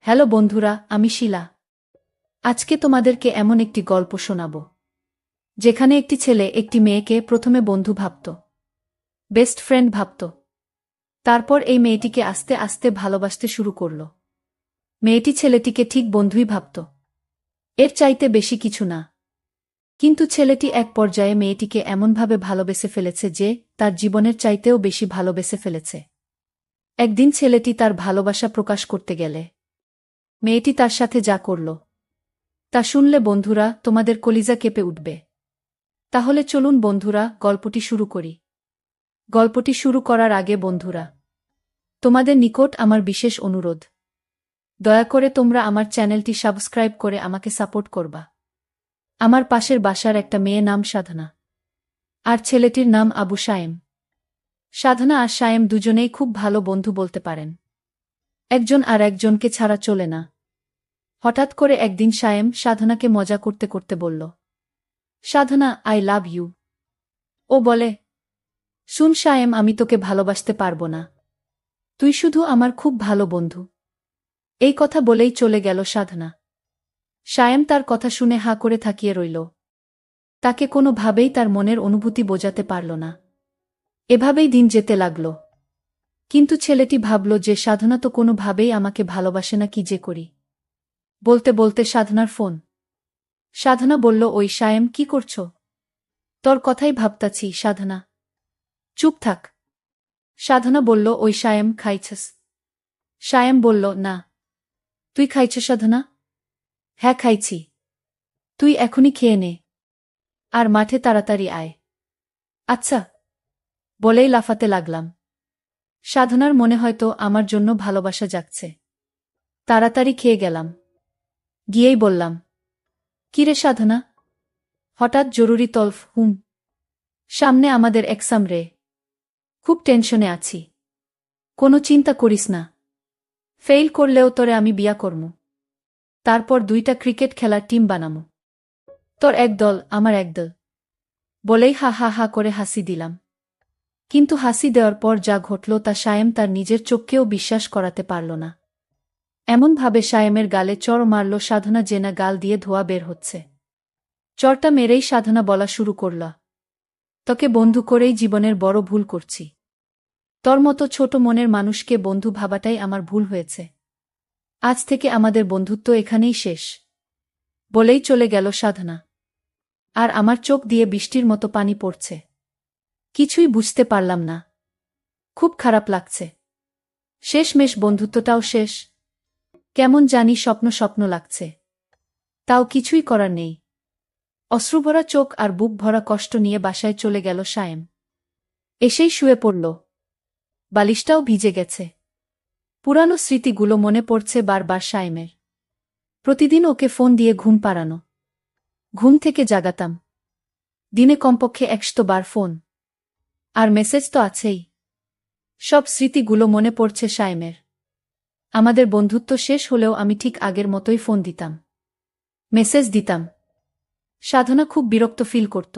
Hello বন্ধুরা, আমি শিলা। আজকে তোমাদেরকে এমন একটি গল্প শোনাব যেখানে একটি ছেলে একটি মেয়েকে প্রথমে বন্ধু ভাবত, বেস্ট ফ্রেন্ড ভাবত। তারপর এই মেয়েটিকে আস্তে আস্তে ভালোবাসতে শুরু করল। মেয়েটি ছেলেটিকে ঠিক বন্ধুই ভাবত, এর চাইতে বেশি কিছু না। কিন্তু ছেলেটি এক পর্যায়ে মেয়েটিকে এমনভাবে ভালোবেসে ফেলেছে যে তার জীবনের চাইতেও বেশি ভালোবেসে ফেলেছে। একদিন ছেলেটি তার ভালোবাসা প্রকাশ করতে গেলে মেয়েটি তার সাথে যা করল তা শুনলে বন্ধুরা তোমাদের কলিজা কেঁপে উঠবে। তাহলে চলুন বন্ধুরা, গল্পটি শুরু করি। গল্পটি শুরু করার আগে বন্ধুরা, তোমাদের নিকট আমার বিশেষ অনুরোধ, দয়া করে তোমরা আমার চ্যানেলটি সাবস্ক্রাইব করে আমাকে সাপোর্ট করবা। আমার পাশের বাসার একটা মেয়ে নাম সাধনা, আর ছেলেটির নাম আবু সায়েম। সাধনা আর সায়েম দুজনেই খুব ভালো বন্ধু বলতে পারেন, একজন আর একজনকে ছাড়া চলে না। হঠাৎ করে একদিন সায়েম সাধনাকে মজা করতে করতে বলল, সাধনা, আই লাভ ইউ। ও বলে, শুন সায়েম, আমি তোকে ভালোবাসতে পারবো না, তুই শুধু আমার খুব ভালো বন্ধু। এই কথা বলেই চলে গেল সাধনা। সায়েম তার কথা শুনে হাঁ করে থাকিয়ে রইল। তাকে কোনোভাবেই তার মনের অনুভূতি বোঝাতে পারল না। এভাবেই দিন যেতে লাগল। কিন্তু ছেলেটি ভাবল যে সাধনা তো কোনোভাবেই আমাকে ভালোবাসে না, কি যে করি। বলতে বলতে সাধনার ফোন। সাধনা বলল, ওই সায়েম, কি করছ? তোর কথাই ভাবতাছি সাধনা। চুপ থাক। সাধনা বলল, ওই সায়েম, খাইছস? সায়েম বলল, না। তুই খাইছ সাধনা? হ্যাঁ খাইছি। তুই এখনই খেয়ে নে, আর মাঠে তাড়াতাড়ি আয়। আচ্ছা, বলেই লাফাতে লাগলাম। সাধনার মনে হয়তো আমার জন্য ভালোবাসা জাগছে। তাড়াতাড়ি খেয়ে গেলাম। গিয়েই বললাম, কিরে সাধনা, হঠাৎ জরুরি তলফ? সামনে আমাদের এক্সাম রে, খুব টেনশনে আছি। কোনো চিন্তা করিস না, ফেইল করলেও তোরে আমি বিয়া করমু। তারপর 2টা ক্রিকেট খেলার টিম বানামু, তোর এক দল, আমার এক দল। বলেই হা হা হা করে হাসি দিলাম। কিন্তু হাসি দেওয়ার পর যা ঘটল তা সায়েম তার নিজের চোখকেও বিশ্বাস করাতে পারল না। এমনভাবে সায়েমের গালে চড় মারল সাধনা জেনা গাল দিয়ে ধোয়া বের হচ্ছে। চড়টা মেরেই সাধনা বলা শুরু করল, তোকে বন্ধু করেই জীবনের বড় ভুল করছি। তোর মতো ছোট মনের মানুষকে বন্ধু ভাবাটাই আমার ভুল হয়েছে। আজ থেকে আমাদের বন্ধুত্ব এখানেই শেষ। বলেই চলে গেল সাধনা। আর আমার চোখ দিয়ে বৃষ্টির মতো পানি পড়ছে। কিছুই বুঝতে পারলাম না। খুব খারাপ লাগছে। শেষমেশ বন্ধুত্বটাও শেষ। কেমন জানি স্বপ্ন স্বপ্ন লাগছে। তাও কিছুই করার নেই। অশ্রুভরা চোখ আর বুক ভরা কষ্ট নিয়ে বাসায় চলে গেল সায়েম। এসেই শুয়ে পড়ল। বালিশটাও ভিজে গেছে। পুরানো স্মৃতিগুলো মনে পড়ছে বারবার সায়েমের। প্রতিদিন ওকে ফোন দিয়ে ঘুম পাড়ানো, ঘুম থেকে জাগাতাম। দিনে কমপক্ষে 100 বার ফোন। আর মেসেজ তো আছেই। সব স্মৃতিগুলো মনে পড়ছে সায়েমের। আমাদের বন্ধুত্ব শেষ হলেও আমি ঠিক আগের মতোই ফোন দিতাম, মেসেজ দিতাম। সাধনা খুব বিরক্ত ফিল করত।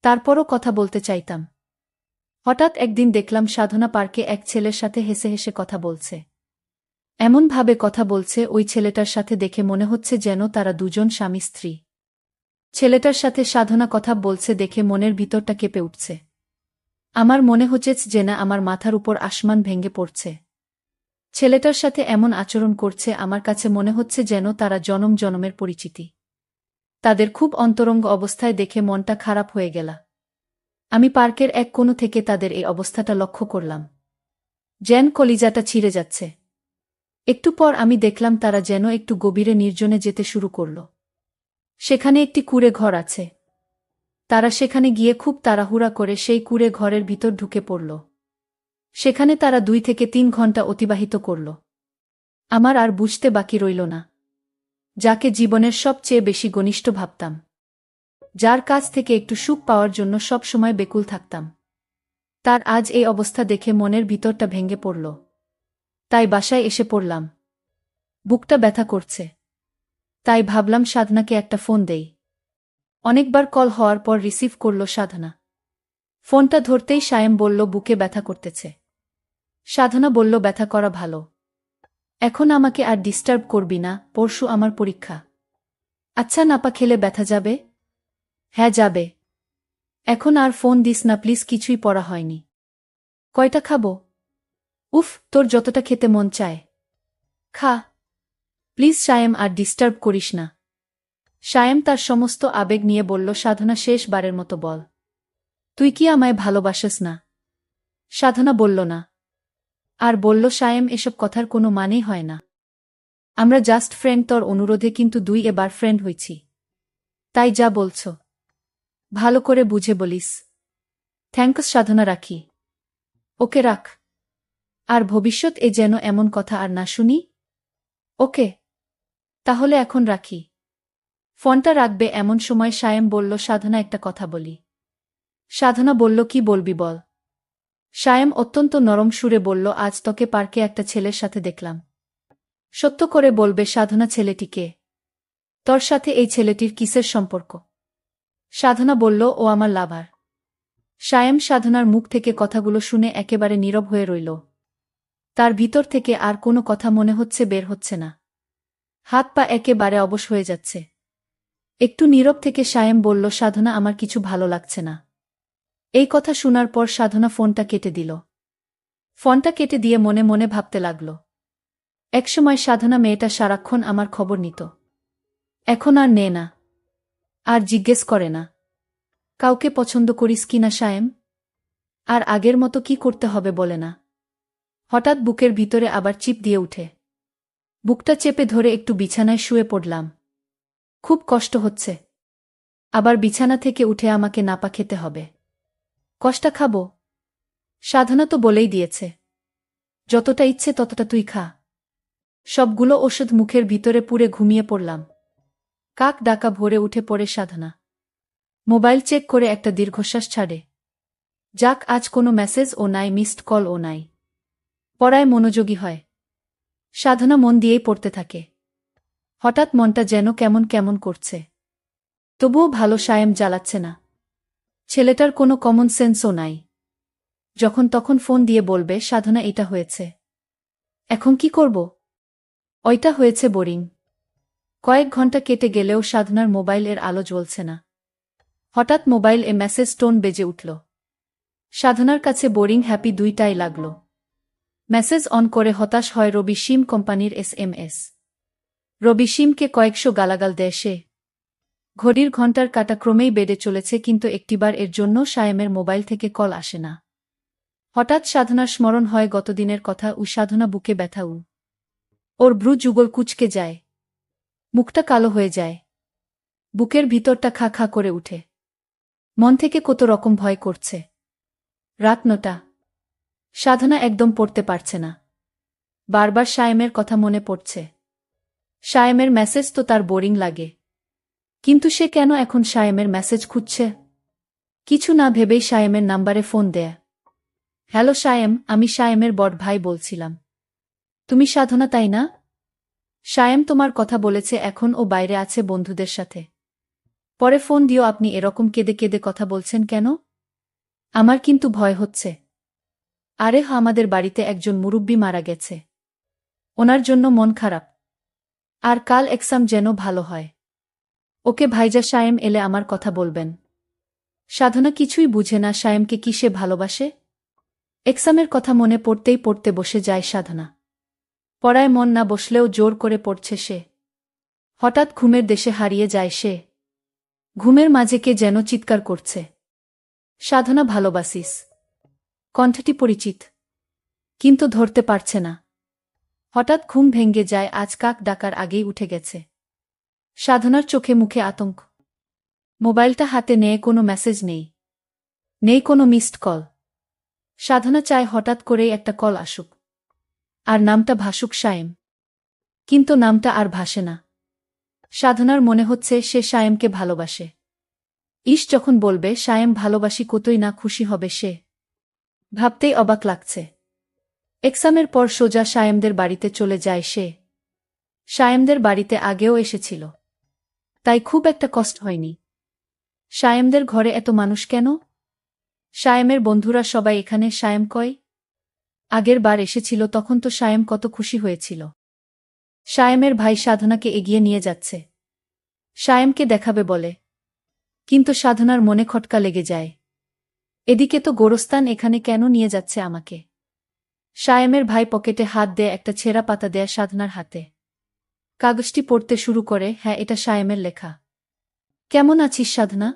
তারপরও কথা বলতে চাইতাম। হঠাৎ একদিন দেখলাম সাধনা পার্কে এক ছেলের সাথে হেসে হেসে কথা বলছে। এমনভাবে কথা বলছে ওই ছেলেটার সাথে দেখে মনে হচ্ছে যেন তারা দুজন স্বামী স্ত্রী। ছেলেটার সাথে সাধনা কথা বলছে দেখে মনের ভিতরটা কেঁপে উঠছে। আমার মনে হচ্ছে যে না, আমার মাথার উপর আসমান ভেঙে পড়ছে। ছেলেটার সাথে এমন আচরণ করছে, আমার কাছে মনে হচ্ছে যেন তারা জনম জনমের পরিচিতি। তাদের খুব অন্তরঙ্গ অবস্থায় দেখে মনটা খারাপ হয়ে গেল। আমি পার্কের এক কোণ থেকে তাদের এই অবস্থাটা লক্ষ্য করলাম। যেন কলিজাটা ছিঁড়ে যাচ্ছে। একটু পর আমি দেখলাম তারা যেন একটু গভীরে নির্জনে যেতে শুরু করল। সেখানে একটি কুঁড়ে ঘর আছে। তারা সেখানে গিয়ে খুব তাড়াহুড়া করে সেই কুঁড়ে ঘরের ভিতর ঢুকে পড়ল। সেখানে তারা 2 থেকে 3 ঘন্টা অতিবাহিত করল। আমার আর বুঝতে বাকি রইল না, যাকে জীবনের সবচেয়ে বেশি ঘনিষ্ঠ ভাবতাম, যার কাছ থেকে একটু সুখ পাওয়ার জন্য সব সময় বেকুল থাকতাম, তার আজ এই অবস্থা দেখে মনের ভিতরটা ভেঙে পড়ল। তাই বাসায় এসে পড়লাম। বুকটা ব্যথা করছে। তাই ভাবলাম সাধনাকে একটা ফোন দেই। অনেকবার কল হওয়ার পর রিসিভ করল সাধনা। ফোনটা ধরতেই সায়েম বলল, বুকে ব্যথা করতেছে। সাধনা বলল, ব্যথা করা ভালো। এখন আমাকে আর ডিস্টার্ব করবি না, পরশু আমার পরীক্ষা। আচ্ছা নাপা খেলে ব্যথা যাবে? হ্যাঁ যাবে। এখন আর ফোন দিস না প্লিজ, কিছুই পড়া হয়নি। কয়টা খাবো? উফ, তোর যতটা খেতে মন চায় খা। প্লিজ সায়েম, আর ডিস্টার্ব করিস না। সায়েম তার সমস্ত আবেগ নিয়ে বলল। সাধনা, শেষবারের মতো বল, তুই কি আমায় ভালোবাসিস না? সাধনা বলল না। আর বলল, সায়েম, এসব কথার কোনো মানেই হয় না। আমরা জাস্ট ফ্রেন্ড, তোর অনুরোধে কিন্তু এবার ফ্রেন্ড হইছি। তাই যা বলছ ভালো করে বুঝে বলিস। থ্যাঙ্কস সাধনা, রাখি। ওকে রাখ। আর ভবিষ্যৎ যেন এমন কথা আর না শুনি। ওকে, তাহলে এখন রাখি। ফোনটা রাখবে এমন সময় সায়েম বলল, সাধনা, একটা কথা বলি। সাধনা বলল, কি বলবি বল। সায়েম অত্যন্ত নরম সুরে বলল, আজ তোকে পার্কে একটা ছেলের সাথে দেখলাম। সত্য করে বলবে সাধনা, ছেলেটিকে? তোর সাথে এই ছেলেটির কিসের সম্পর্ক? সাধনা বলল, ও আমার লাভার। সায়েম সাধনার মুখ থেকে কথাগুলো শুনে একেবারে নীরব হয়ে রইল। তার ভিতর থেকে আর কোনো কথা মনে হচ্ছে বের হচ্ছে না। হাত পা একেবারে অবশ হয়ে যাচ্ছে। একটু নীরব থেকে সায়েম বলল, সাধনা, আমার কিছু ভালো লাগছে না। এই কথা শোনার পর সাধনা ফোনটা কেটে দিল। ফোনটা কেটে দিয়ে মনে মনে ভাবতে লাগল। একসময় সাধনা মেয়েটা সারাক্ষণ আমার খবর নিত। এখন আর নেয় না, আর জিজ্ঞেস করে না। কাউকে পছন্দ করিস কিনা সায়েম? আর আগের মতো কি করতে হবে বলে না। হঠাৎ বুকের ভিতরে আবার চিপ দিয়ে উঠে। বুকটা চেপে ধরে একটু বিছানায় শুয়ে পড়লাম। খুব কষ্ট হচ্ছে। আবার বিছানা থেকে উঠে আমাকে নাপা খেতে হবে। কষ্টা খাবো? সাধনা তো বলেই দিয়েছে, যতটা ইচ্ছে ততটা তুই খা। সবগুলো ওষুধ মুখের ভিতরে পুরে ঘুমিয়ে পড়লাম। কাক ডাকা ভোরে উঠে পড়ে সাধনা। মোবাইল চেক করে একটা দীর্ঘশ্বাস ছাড়ে। যাক, আজ কোনো মেসেজ ও নাই, মিসড কল ও নাই। পড়ায় মনোযোগী হয়। সাধনা মন দিয়েই পড়তে থাকে। হঠাৎ মনটা যেন কেমন কেমন করছে। তবুও ভালো সায়েম জ্বালাচ্ছে না। ছেলেটার কোনো কমন সেন্সও নাই। যখন তখন ফোন দিয়ে বলবে, সাধনা, এটা হয়েছে। এখন কি করব? ওইটা হয়েছে, বোরিং। কয়েক ঘন্টা কেটে গেলেও সাধনার মোবাইলের আলো জ্বলছে না। হঠাৎ মোবাইল মেসেজ টোন বেজে উঠল। সাধনার কাছে বোরিং হ্যাপি দুইটাই লাগল। মেসেজ অন করে হতাশ হয় রবি সিম কোম্পানির SMS। রবি সিমকে কয়েকশো গালাগাল দেয় সে। ঘড়ির ঘণ্টার কাঁটা ক্রমেই বেড়ে চলেছে, কিন্তু একটিবার এর জন্য সায়েমের মোবাইল থেকে কল আসে না। হঠাৎ সাধনার স্মরণ হয় গতদিনের কথা। সাধনা বুকে ব্যথা। ওর ভ্রু যুগল কুঁচকে যায়। মুখটা কালো হয়ে যায়। বুকের ভিতরটা খা খা করে উঠে। মন থেকে কত রকম ভয় করছে। রাত 9টা। সাধনা একদম পড়তে পারছে না। বারবার সায়েমের কথা মনে পড়ছে। সায়েমের মেসেজ তো তার বোরিং লাগে, কিন্তু সে কেন এখন সায়েমের মেসেজ খুঁজছে? কিছু না ভেবেই সায়েমের নাম্বারে ফোন দেয়। হ্যালো সায়েম, আমি সায়েমের বড় ভাই বলছিলাম। তুমি সাধনা, তাই না? সায়েম তোমার কথা বলেছে, এখন ও বাইরে আছে বন্ধুদের সাথে। পরে ফোন দিও। আপনি এরকম কেঁদে কেঁদে কথা বলছেন কেন? আমার কিন্তু ভয় হচ্ছে। আরে আমাদের বাড়িতে একজন মুরুব্বি মারা গেছে। ওনার জন্য মন খারাপ। আর কাল এক্সাম যেন ভালো হয়। ওকে ভাইজা, সায়েম এলে আমার কথা বলবেন। সাধনা কিছুই বুঝে না সায়েমকে কি সে ভালোবাসে। এক্সামের কথা মনে পড়তেই পড়তে বসে যায় সাধনা। পড়ায় মন না বসলেও জোর করে পড়ছে সে। হঠাৎ ঘুমের দেশে হারিয়ে যায় সে। ঘুমের মাঝে কে যেন চিৎকার করছে, সাধনা ভালোবাসিস। কণ্ঠটি পরিচিত, কিন্তু ধরতে পারছে না। হঠাৎ ঘুম ভেঙে যায়। আজ কাক ডাকার আগেই উঠে গেছে। সাধনার চোখে মুখে আতঙ্ক। মোবাইলটা হাতে নিয়ে কোনো মেসেজ নেই, নেই কোনো মিসড কল। সাধনা চায় হঠাৎ করেই একটা কল আসুক, আর নামটা ভাসুক সায়েম। কিন্তু নামটা আর ভাসে না। সাধনার মনে হচ্ছে সে সায়েমকে ভালোবাসে। যখন বলবে সায়েম ভালোবাসি, কতই না খুশি হবে সে। ভাবতেই অবাক লাগছে। এক্সামের পর সোজা সায়েমদের বাড়িতে চলে যায় সে। সায়েমদের বাড়িতে আগেও এসেছিল, তাই খুব একটা কষ্ট হয়নি। সায়েমদের ঘরে এত মানুষ কেন? সায়েমের বন্ধুরা সবাই এখানে। সায়েম কই? আগের বার এসেছিল তখন তো সায়েম কত খুশি হয়েছিল। সায়েমের ভাই সাধনাকে এগিয়ে নিয়ে যাচ্ছে। সায়েমকে দেখাবে বলে, কিন্তু সাধনার মনে খটকা লেগে যায়। এদিকে তো গোরস্তান এখানে কেন নিয়ে যাচ্ছে আমাকে? সায়েমের ভাই পকেটে হাত দিয়ে একটা ছেঁড়া পাতা দেয়া সাধনার হাতে। কাগজটি পড়তে শুরু করে। হ্যাঁ, এটা সায়েমের লেখা। কেমন আছিস সাধনা?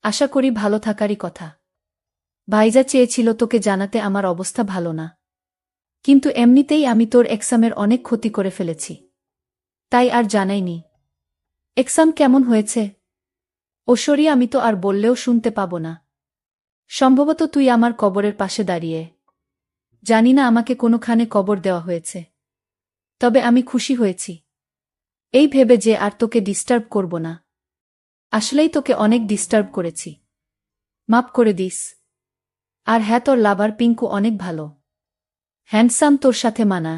আশা করি ভালো থাকারই কথা। ভাইজা চেয়েছিল তোকে জানাতে আমার অবস্থা ভালো না। কিন্তু এমনিতেই আমি তোর এক্সামের অনেক ক্ষতি করে ফেলেছি, তাই আর জানাইনি। এক্সাম কেমন হয়েছে? ওসরি আমি তো আর বললেও শুনতে পাব না। সম্ভবত তুই আমার কবরের পাশে দাঁড়িয়ে। জানি না আমাকে কোনোখানে কবর দেওয়া হয়েছে, তবে আমি খুশি হয়েছি এই ভেবে যে আর তোকে ডিস্টার্ব করব না। আসলেই তোকে অনেক ডিস্টার্ব করেছি, মাপ করে দিস। আর হ্যাঁ, তোর লাভার পিঙ্কু অনেক ভালো, হ্যান্ডসাম, তোর সাথে মানা।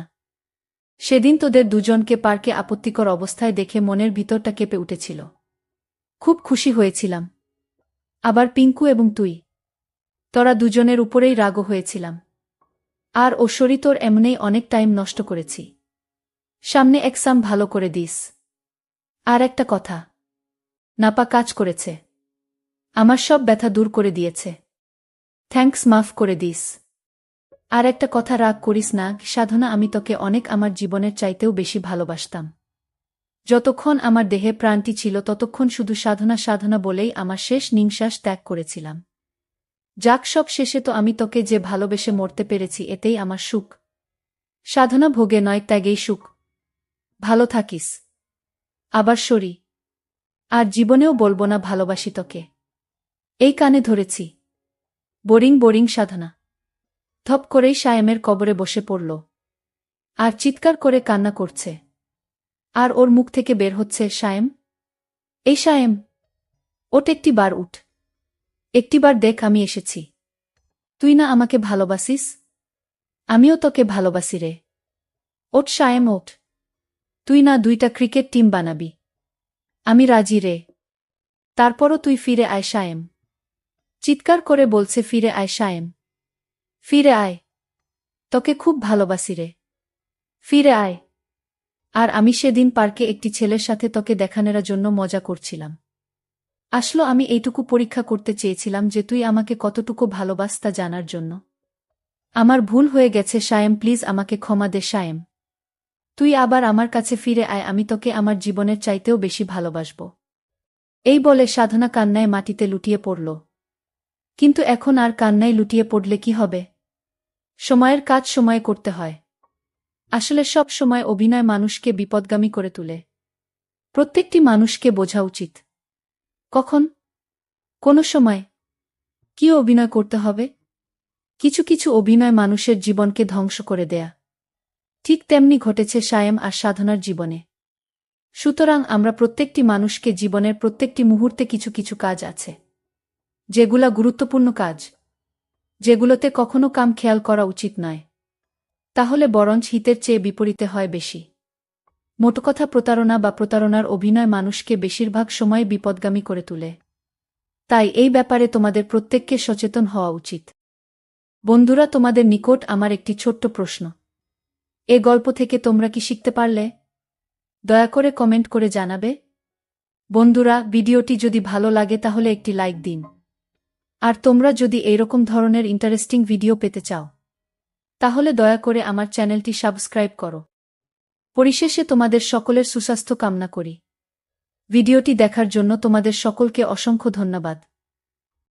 সেদিন তোদের দুজনকে পার্কে আপত্তিকর অবস্থায় দেখে মনের ভিতরটা কেঁপে উঠেছিল। খুব খুশি হয়েছিলাম। আবার পিঙ্কু এবং তুই, তোরা দুজনের উপরেই রাগও হয়েছিলাম। আর ওসরি তোর এমনেই অনেক টাইম নষ্ট করেছি। সামনে এক্সাম ভালো করে দিস। আর একটা কথা, নাপা কাজ করেছে, আমার সব ব্যথা দূর করে দিয়েছে। থ্যাঙ্কস, মাফ করে দিস। আর একটা কথা, রাগ করিস না সাধনা, আমি তোকে অনেক, আমার জীবনের চাইতেও বেশি ভালোবাসতাম। যতক্ষণ আমার দেহে প্রাণটি ছিল ততক্ষণ শুধু সাধনা সাধনা বলেই আমার শেষ নিঃশ্বাস ত্যাগ করেছিলাম। যাক, সব শেষে তো আমি তোকে যে ভালোবেসে মরতে পেরেছি, এতেই আমার সুখ। সাধনা ভোগে নয়, ত্যাগেই সুখ। ভালো থাকিস। আবার সরি। আর জীবনেও বলবো না ভালোবাসি তোকে। এই কানে ধরেছি। বোরিং বোরিং সাধনা ধপ করেই সায়েমের কবরে বসে পড়ল আর চিৎকার করে কান্না করছে। আর ওর মুখ থেকে বের হচ্ছে, সায়েম, এই সায়েম, ওঠ, একটিবার উঠ, একটিবার দেখ আমি এসেছি। তুই না আমাকে ভালোবাসিস? আমিও তোকে ভালোবাসি রে। ওঠ সায়েম, ওঠ। তুই না 2টা ক্রিকেট টিম বানাবি? আমি রাজি রে। তারপরও তুই ফিরে আয় সায়েম। চিৎকার করে বলছে, ফিরে আয় সায়েম, ফিরে আয়। তোকে খুব ভালোবাসি রে, ফিরে আয়। আর আমি সেদিন পার্কে একটি ছেলের সাথে তোকে দেখানোর জন্য মজা করছিলাম। আসলে আমি এইটুকু পরীক্ষা করতে চেয়েছিলাম যে তুই আমাকে কতটুকু ভালোবাস তা জানার জন্য। আমার ভুল হয়ে গেছে সায়েম, প্লিজ আমাকে ক্ষমা দে সায়েম। তুই আবার আমার কাছে ফিরে আয়, আমি তোকে আমার জীবনের চাইতেও বেশি ভালোবাসব। এই বলে সাধনা কান্নায় মাটিতে লুটিয়ে পড়ল। কিন্তু এখন আর কান্নায় লুটিয়ে পড়লে কি হবে? সময়ের কাজ সময়ে করতে হয়। আসলে সব সময় অভিনয় মানুষকে বিপদগামী করে তোলে। প্রত্যেকটি মানুষকে বোঝা উচিত কখন, কোন সময় কি অভিনয় করতে হবে। কিছু কিছু অভিনয় মানুষের জীবনকে ধ্বংস করে দেয়া। ঠিক তেমনি ঘটেছে সায়েম আর সাধনার জীবনে। সুতরাং আমরা প্রত্যেকটি মানুষকে জীবনের প্রত্যেকটি মুহূর্তে কিছু কিছু কাজ আছে, যেগুলা গুরুত্বপূর্ণ কাজ, যেগুলোতে কখনো কাম খেয়াল করা উচিত নয়। তাহলে বরঞ্চ হিতের চেয়ে বিপরীতে হয় বেশি। মোটকথা, প্রতারণা বা প্রতারণার অভিনয় মানুষকে বেশিরভাগ সময় বিপদগামী করে তোলে। তাই এই ব্যাপারে তোমাদের প্রত্যেককে সচেতন হওয়া উচিত। বন্ধুরা, তোমাদের নিকট আমার একটি ছোট্ট প্রশ্ন। এ গল্প থেকে তোমরা কি শিখতে পারলে? দয়া করে কমেন্ট করে জানাবে। বন্ধুরা, ভিডিওটি যদি ভালো লাগে তাহলে একটি লাইক দিন। আর তোমরা যদি এইরকম ধরনের ইন্টারেস্টিং ভিডিও পেতে চাও, তাহলে দয়া করে আমার চ্যানেলটি সাবস্ক্রাইব করো। পরিশেষে তোমাদের সকলের সুস্বাস্থ্য কামনা করি। ভিডিওটি দেখার জন্য তোমাদের সকলকে অসংখ্য ধন্যবাদ।